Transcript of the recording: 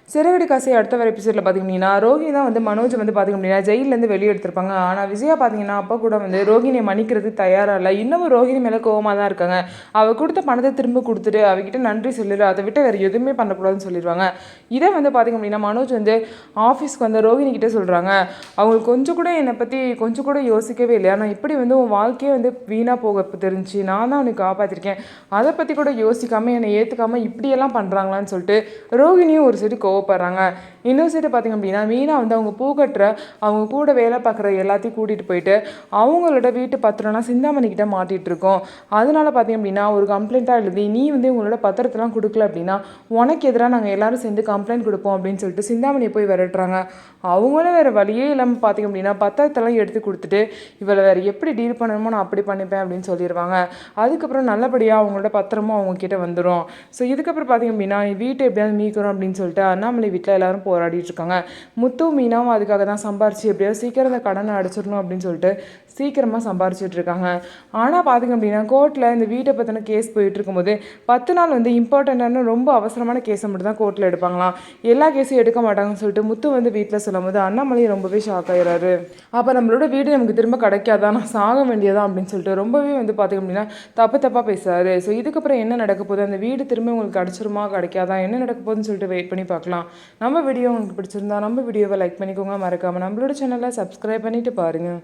சிறகடி காசை அடுத்த வர எபிசோடில் பார்த்தீங்கன்னா ரோஹிணி தான் வந்து மனோஜ் வந்து பார்த்திங்க அப்படின்னா ஜெயிலேருந்து வெளியே எடுத்திருப்பாங்க. ஆனால் விஜயா பார்த்தீங்கன்னா அப்போ கூட வந்து ரோஹிணியை மன்னிக்கிறதுக்கு தயாராக இல்லை. இன்னமும் ரோஹிணி மேலே கோவமாக தான் இருக்காங்க. அவள் கொடுத்த பணத்தை திரும்ப கொடுத்துட்டு அவகிட்ட நன்றி சொல்லிடு, அதை விட்டு வேறு எதுவுமே பண்ணக்கூடாதுன்னு சொல்லிடுவாங்க. இதை வந்து பார்த்திங்க அப்படின்னா மனோஜ் வந்து ஆஃபீஸ்க்கு வந்து ரோஹிணி கிட்டே சொல்கிறாங்க. அவங்களுக்கு கொஞ்சம் கூட என்னை பற்றி கொஞ்சம் கூட யோசிக்கவே இல்லையா, நான் இப்படி வந்து உன் வாழ்க்கையே வந்து வீணாக போக தெரிஞ்சு நான் தான் உனக்கு காப்பாற்றிருக்கேன், அதை பற்றி கூட யோசிக்காமல் என்னை ஏற்றுக்காமல் இப்படியெல்லாம் பண்ணுறாங்களான்னு சொல்லிட்டு ரோஹிணியும் ஒரு சைடு கோவப்படுறாங்க. இன்னொரு சைடு பார்த்திங்க அப்படின்னா மீனா வந்து அவங்க பூ கட்டுற அவங்க கூட வேலை பார்க்குற எல்லாத்தையும் கூட்டிகிட்டு போயிட்டு அவங்களோட வீட்டு பத்திரம்லாம் சிந்தாமணிக்கிட்ட மாட்டிகிட்டு இருக்கோம். அதனால பார்த்திங்க அப்படின்னா ஒரு கம்ப்ளைண்ட்டாக எழுதி நீ வந்து உங்களோட பத்திரத்தெல்லாம் கொடுக்கல அப்படின்னா உனக்கு எதிராக நாங்கள் எல்லோரும் சேர்ந்து கம்ப்ளைண்ட் கொடுப்போம் அப்படின்னு சொல்லிட்டு சிந்தாமணியை போய் விரட்டுறாங்க. அவங்களும் வேறு வழியே இல்லாமல் பார்த்திங்க அப்படின்னா பத்திரத்தெல்லாம் எடுத்து கொடுத்துட்டு இவளை வேறு எப்படி டீல் பண்ணணுமோ நான் அப்படி பண்ணிப்பேன் அப்படின்னு சொல்லிடுவாங்க. அதுக்கப்புறம் நல்லபடியாக அவங்களோட பத்திரமும் அவங்கக்கிட்ட வந்துடும். ஸோ இதுக்கப்புறம் பார்த்திங்க அப்படின்னா வீட்டை எப்படியாவது மீட்கணும் அப்படின்னு சொல்லிட்டு அண்ணாமலை வீட்டில் எல்லோரும் போராடிட்டு இருக்காங்க. முத்து மீனாவும் அதுக்காக தான் சம்பாரிச்சு எப்படியாவது சீக்கிரம் அந்த கடனை அடைச்சிடணும் அப்படின்னு சொல்லிட்டு சீக்கிரமாக சம்பாரிச்சிட்டு இருக்காங்க. ஆனால் பார்த்திங்க அப்படின்னா கோர்ட்டில் இந்த வீட்டை பற்றின கேஸ் போயிட்டு இருக்கும்போது 10 நாள் வந்து இம்பார்ட்டண்ட்டான ரொம்ப அவசரமான கேஸை மட்டும் தான் கோர்ட்டில் எடுப்பாங்களாம். எல்லா கேஸையும் எடுக்க மாட்டாங்கன்னு சொல்லிட்டு முத்து வந்து வீட்டில் சொல்லும் போது அண்ணாமலை ரொம்பவே ஷாக் ஆகிறாரு. அப்போ நம்மளோட வீடு நமக்கு திரும்ப கிடைக்காதான், நான் சாக வேண்டியதான் அப்படின்னு சொல்லிட்டு ரொம்பவே வந்து பார்த்திங்க அப்படின்னா தப்பாக பேசுறாரு. ஸோ இதுக்கப்புறம் என்ன நடக்க போகுது, அந்த வீடு திரும்ப உங்களுக்கு கிடச்சிருமா கிடைக்காதா, என்ன நடக்க போகுதுன்னு சொல்லிட்டு வெயிட் பண்ணி பார்க்கலாம். நம்ம வீடியோ உங்களுக்கு பிடிச்சிருந்தா நம்ம வீடியோவை லைக் பண்ணிக்கோங்க, மறக்காமல் நம்மளோட சேனலை சப்ஸ்கிரைப் பண்ணிவிட்டு பாருங்கள்.